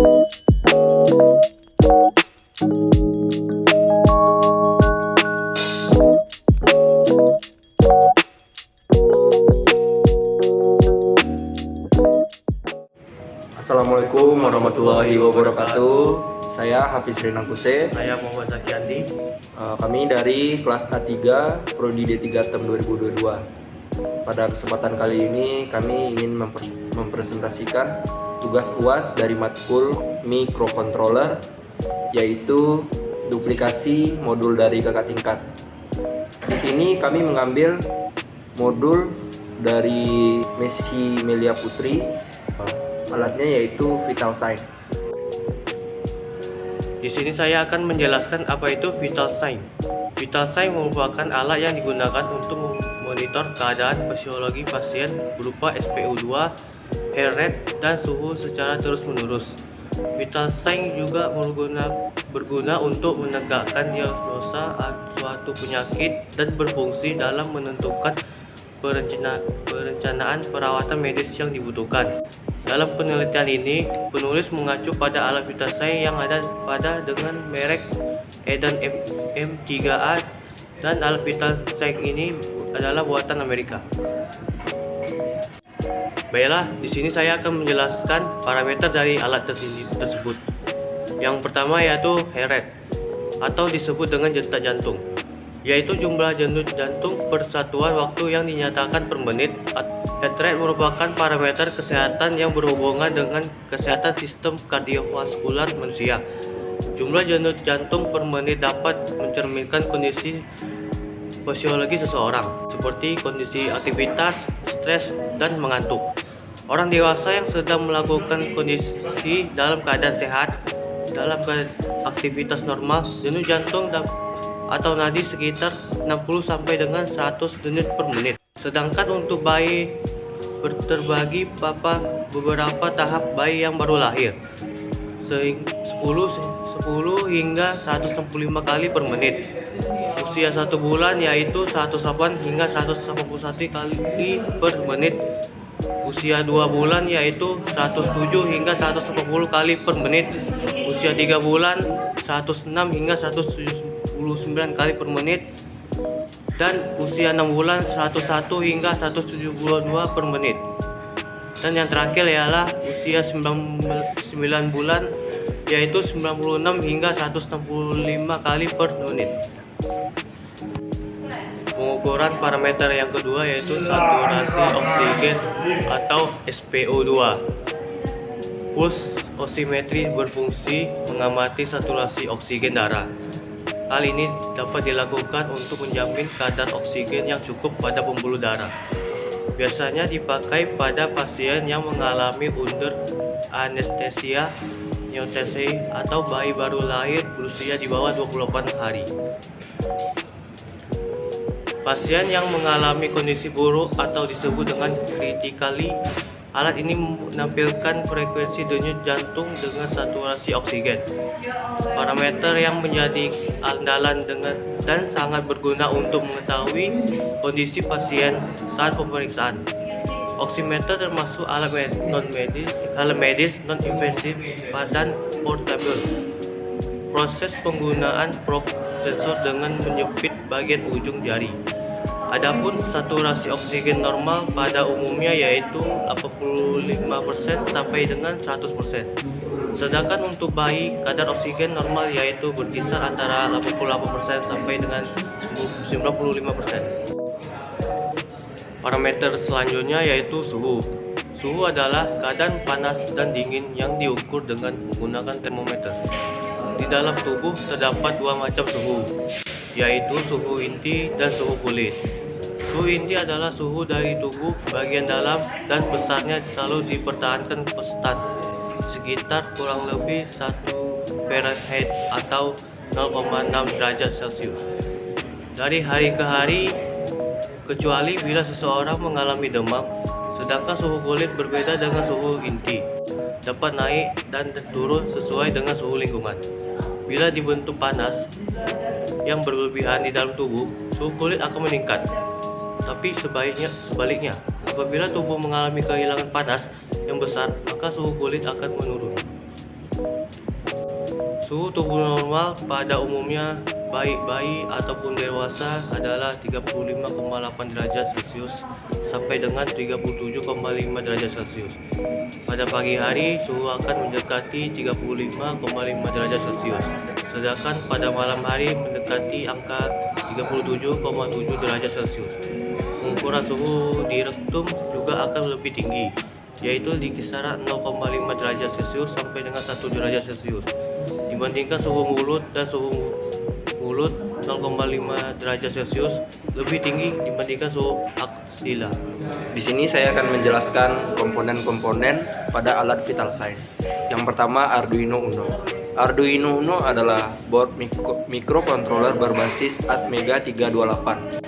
Assalamualaikum warahmatullahi wabarakatuh. Saya Hafiz Rinangkuse. Saya Muhammad Zaki Andi. Kami dari kelas A3 Prodi D3 TEM 2022. Pada kesempatan kali ini kami ingin mempresentasikan tugas UAS dari matkul microcontroller, yaitu duplikasi modul dari kakak tingkat. Di sini kami mengambil modul dari Messi Melia Putri. Alatnya yaitu Vital Sign. Di sini saya akan menjelaskan apa itu Vital Sign. Vital Sign merupakan alat yang digunakan untuk memonitor keadaan fisiologi pasien berupa SpO2, heart rate, dan suhu secara terus-menerus. Vital Sign juga berguna untuk menegakkan diagnosa suatu penyakit dan berfungsi dalam menentukan perencanaan perawatan medis yang dibutuhkan. Dalam penelitian ini, penulis mengacu pada alat Vital Sign yang ada dengan merek Eden M3A, dan alat Vital Sign ini adalah buatan Amerika. Baiklah, di sini saya akan menjelaskan parameter dari alat tersebut. Yang pertama yaitu heart rate, atau disebut dengan detak jantung, yaitu jumlah denyut jantung per satuan waktu yang dinyatakan per menit. Heart rate merupakan parameter kesehatan yang berhubungan dengan kesehatan sistem kardiovaskular manusia. Jumlah denyut jantung per menit dapat mencerminkan kondisi fisiologi seseorang, seperti kondisi aktivitas, stres, dan mengantuk. Orang dewasa yang sedang melakukan kondisi dalam keadaan sehat, dalam aktivitas normal, denyut jantung atau nadi sekitar 60 sampai dengan 100 denyut per menit. Sedangkan untuk bayi terbagi beberapa tahap bayi yang baru lahir, 10 hingga 165 kali per menit. Usia 1 bulan yaitu 108 hingga 181 kali per menit. Usia 2 bulan yaitu 107 hingga 140 kali per menit. Usia 3 bulan 106 hingga 179 kali per menit. Dan usia 6 bulan 101 hingga 172 per menit. Dan yang terakhir ialah usia 9 bulan yaitu 96 hingga 165 kali per menit. Pengukuran parameter yang kedua yaitu saturasi oksigen atau SpO2. Pulse oximetry berfungsi mengamati saturasi oksigen darah. Hal ini dapat dilakukan untuk menjamin kadar oksigen yang cukup pada pembuluh darah. Biasanya dipakai pada pasien yang mengalami under anestesia, neonatasi, atau bayi baru lahir berusia di bawah 28 hari. Pasien yang mengalami kondisi buruk atau disebut dengan critically, alat ini menampilkan frekuensi denyut jantung dengan saturasi oksigen. Parameter yang menjadi andalan dan sangat berguna untuk mengetahui kondisi pasien saat pemeriksaan. Oximeter termasuk alat medis non-invasif dan portable. Proses penggunaan probe sensor dengan menyepit bagian ujung jari. Adapun saturasi oksigen normal pada umumnya yaitu 85% sampai dengan 100%. Sedangkan untuk bayi, kadar oksigen normal yaitu berkisar antara 88% sampai dengan 95%. Parameter selanjutnya yaitu suhu. Suhu adalah keadaan panas dan dingin yang diukur dengan menggunakan termometer. Di dalam tubuh terdapat dua macam suhu, yaitu suhu inti dan suhu kulit. Suhu inti adalah suhu dari tubuh bagian dalam dan besarnya selalu dipertahankan konstan, sekitar kurang lebih 1 Fahrenheit atau 0,6 derajat Celcius dari hari ke hari, kecuali bila seseorang mengalami demam. Sedangkan suhu kulit berbeda dengan suhu inti, dapat naik dan turun sesuai dengan suhu lingkungan. Bila dibentuk panas yang berlebihan di dalam tubuh, suhu kulit akan meningkat. Tapi sebaliknya, apabila tubuh mengalami kehilangan panas yang besar, maka suhu kulit akan menurun. Suhu tubuh normal pada umumnya baik bayi ataupun dewasa adalah 35,8 derajat Celcius sampai dengan 37,5 derajat Celcius. Pada pagi hari suhu akan mendekati 35,5 derajat Celcius, sedangkan pada malam hari mendekati angka 37,7 derajat Celcius. Pengukuran suhu di rektum juga akan lebih tinggi, yaitu di kisaran 0,5 derajat Celcius sampai dengan 1 derajat Celcius dibandingkan suhu mulut, dan suhu mulut 0,5 derajat Celcius lebih tinggi dibandingkan suhu aksila. Di sini saya akan menjelaskan komponen-komponen pada alat vital sign. Yang pertama, Arduino Uno. Arduino Uno adalah board microcontroller berbasis Atmega 328.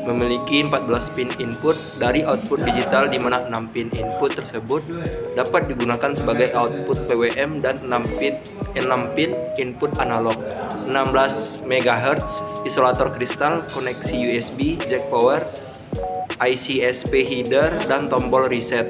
Memiliki 14 pin input dari output digital, di mana 6 pin input tersebut dapat digunakan sebagai output PWM dan 6 pin input analog. 16 MHz isolator kristal, koneksi USB, jack power, IC/SP header, dan tombol reset.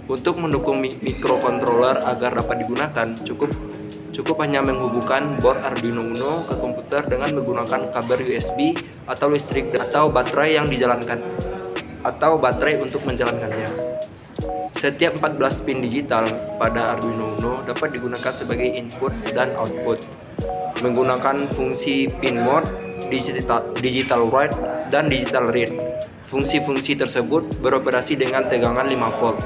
Untuk mendukung microcontroller agar dapat digunakan, cukup hanya menghubungkan board Arduino Uno ke komputer dengan menggunakan kabel USB atau listrik atau baterai yang dijalankan atau baterai untuk menjalankannya. Setiap 14 pin digital pada Arduino Uno dapat digunakan sebagai input dan output menggunakan fungsi pin mode, digital write, dan digital read. Fungsi-fungsi tersebut beroperasi dengan tegangan 5 volt.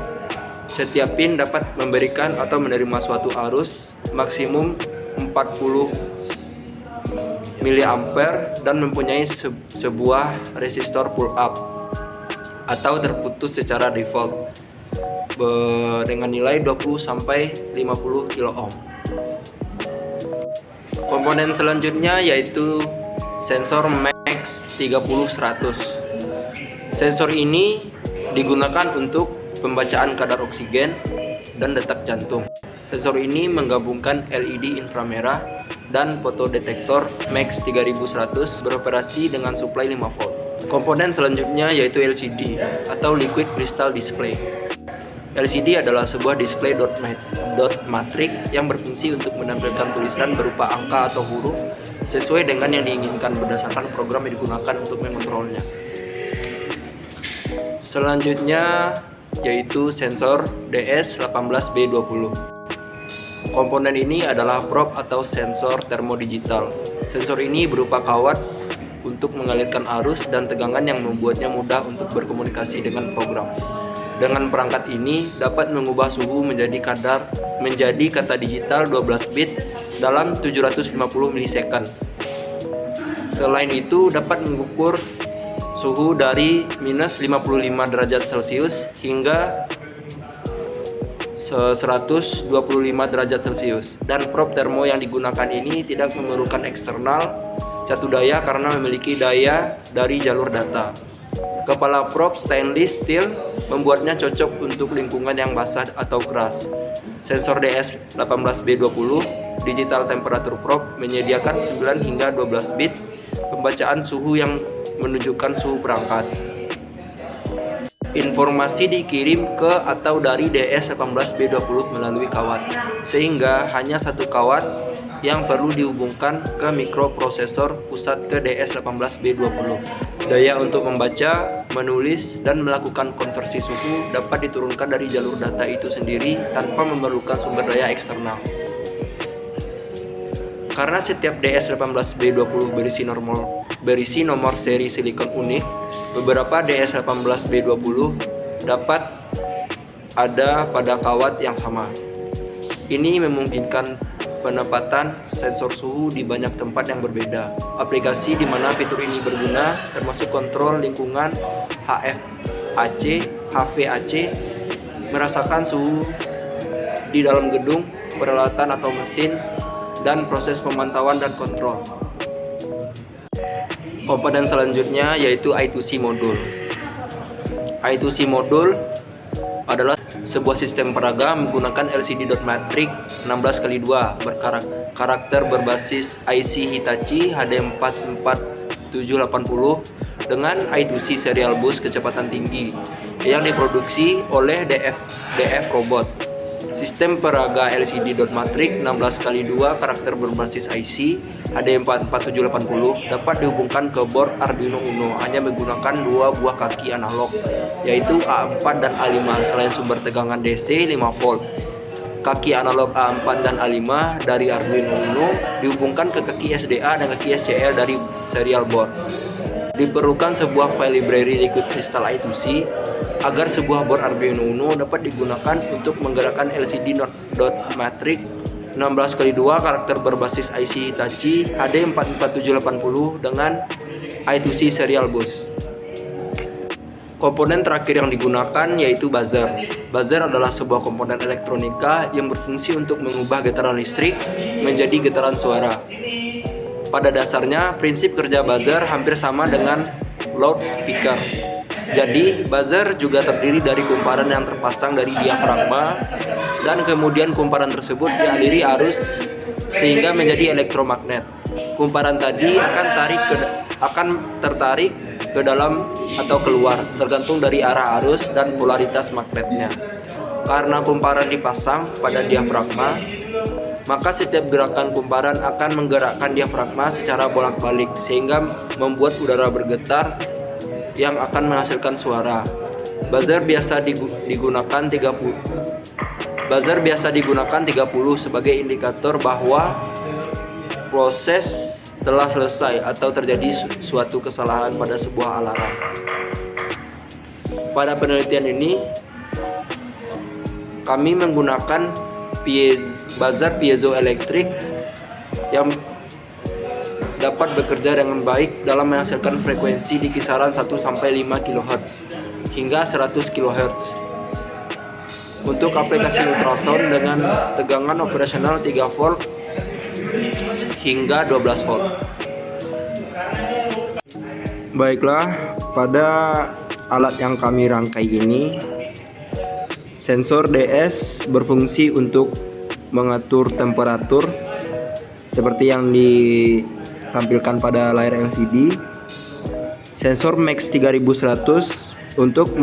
Setiap pin dapat memberikan atau menerima suatu arus maksimum 40 mA dan mempunyai sebuah resistor pull up atau terputus secara default dengan nilai 20 sampai 50 kilo ohm. Komponen selanjutnya yaitu sensor Max 30-100. Sensor ini digunakan untuk pembacaan kadar oksigen dan detak jantung. Sensor ini menggabungkan LED inframerah dan fotodetektor Max 3100 beroperasi dengan suplai 5 volt. Komponen selanjutnya yaitu LCD atau Liquid Crystal Display. LCD adalah sebuah display dot matrix yang berfungsi untuk menampilkan tulisan berupa angka atau huruf sesuai dengan yang diinginkan berdasarkan program yang digunakan untuk mengontrolnya. Selanjutnya yaitu sensor DS18B20. Komponen ini adalah probe atau sensor termodigital. Sensor ini berupa kawat untuk mengalirkan arus dan tegangan yang membuatnya mudah untuk berkomunikasi dengan program. Dengan perangkat ini dapat mengubah suhu menjadi kata digital 12 bit dalam 750 milisecond. Selain itu dapat mengukur suhu dari minus 55 derajat Celcius hingga 125 derajat Celcius. Dan probe termo yang digunakan ini tidak memerlukan eksternal catu daya karena memiliki daya dari jalur data. Kepala probe stainless steel membuatnya cocok untuk lingkungan yang basah atau keras. Sensor DS18B20 digital temperature probe menyediakan 9 hingga 12 bit pembacaan suhu yang menunjukkan suhu perangkat. Informasi dikirim ke atau dari DS18B20 melalui kawat, sehingga hanya satu kawat yang perlu dihubungkan ke mikroprosesor pusat ke DS18B20. Daya untuk membaca, menulis, dan melakukan konversi suhu dapat diturunkan dari jalur data itu sendiri tanpa memerlukan sumber daya eksternal. Karena setiap DS18B20 berisi nomor seri silikon unik, beberapa DS18B20 dapat ada pada kawat yang sama. Ini memungkinkan penempatan sensor suhu di banyak tempat yang berbeda. Aplikasi di mana fitur ini berguna termasuk kontrol lingkungan, HVAC, merasakan suhu di dalam gedung, peralatan atau mesin, dan proses pemantauan dan kontrol. Komponen selanjutnya yaitu I2C modul. I2C modul adalah sebuah sistem peraga menggunakan LCD dot matrix 16x2 berkarakter berbasis IC Hitachi HD44780 dengan I2C serial bus kecepatan tinggi yang diproduksi oleh DF Robot. Sistem peraga LCD dot matrix 16x2 karakter berbasis IC HD44780 dapat dihubungkan ke board Arduino Uno hanya menggunakan dua buah kaki analog, yaitu A4 dan A5 selain sumber tegangan DC 5V. Kaki analog A4 dan A5 dari Arduino Uno dihubungkan ke kaki SDA dan kaki SCL dari serial board. Diperlukan sebuah file library liquid crystal I2C agar sebuah board Arduino Uno dapat digunakan untuk menggerakkan LCD dot matrix 16x2 karakter berbasis IC Hitachi HD44780 dengan I2C serial bus. Komponen terakhir yang digunakan yaitu buzzer. Buzzer adalah sebuah komponen elektronika yang berfungsi untuk mengubah getaran listrik menjadi getaran suara. Pada dasarnya, prinsip kerja buzzer hampir sama dengan loudspeaker. Jadi, buzzer juga terdiri dari kumparan yang terpasang dari diafragma dan kemudian kumparan tersebut dialiri arus sehingga menjadi elektromagnet. Kumparan tadi akan tertarik ke dalam atau keluar tergantung dari arah arus dan polaritas magnetnya. Karena kumparan dipasang pada diafragma, maka setiap gerakan kumparan akan menggerakkan diafragma secara bolak-balik sehingga membuat udara bergetar yang akan menghasilkan suara. Buzzer biasa digunakan 30 sebagai indikator bahwa proses telah selesai atau terjadi suatu kesalahan pada sebuah alarm. Pada penelitian ini kami menggunakan buzzer piezoelektrik yang dapat bekerja dengan baik dalam menghasilkan frekuensi di kisaran 1-5 kHz hingga 100 kHz. Untuk aplikasi ultrasound dengan tegangan operasional 3V hingga 12V. Baiklah, pada alat yang kami rangkai ini, sensor DS berfungsi untuk mengatur temperatur seperti yang ditampilkan pada layar LCD. Sensor Max 3100 untuk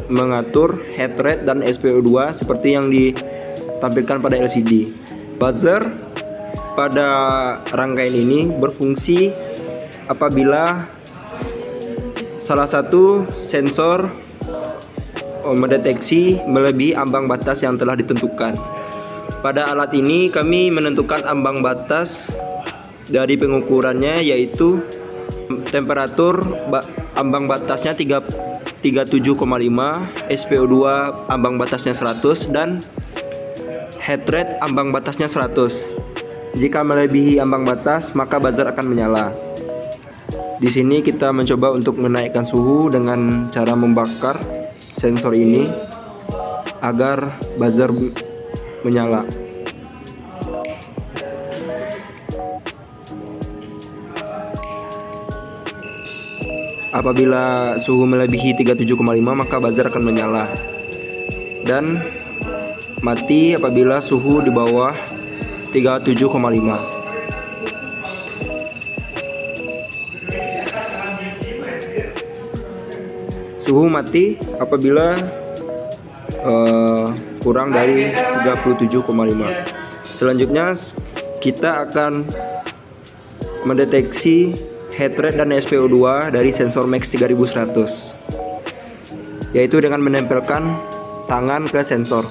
mengatur heart rate dan SPO2 seperti yang ditampilkan pada LCD. Buzzer pada rangkaian ini berfungsi apabila salah satu sensor mendeteksi melebihi ambang batas yang telah ditentukan. Pada alat ini kami menentukan ambang batas dari pengukurannya, yaitu temperatur ambang batasnya 37,5, SPO2 ambang batasnya 100 dan heart rate ambang batasnya 100. Jika melebihi ambang batas, maka buzzer akan menyala. Di sini kita mencoba untuk menaikkan suhu dengan cara membakar sensor ini agar buzzer menyala. Apabila suhu melebihi 37,5 maka buzzer akan menyala dan mati apabila suhu di bawah 37,5. Suhu mati apabila kurang dari 37,5. Selanjutnya kita akan mendeteksi heart rate dan SPO2 dari sensor Max 3100, yaitu dengan menempelkan tangan ke sensor.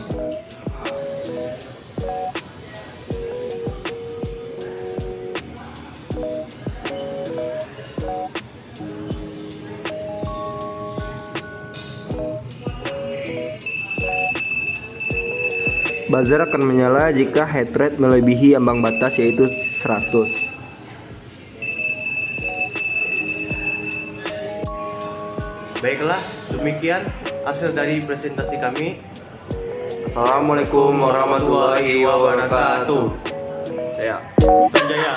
Buzzer akan menyala jika heart rate melebihi ambang batas, yaitu 100. Baiklah, demikian hasil dari presentasi kami. Assalamualaikum warahmatullahi wabarakatuh. Ya. Sanjaya.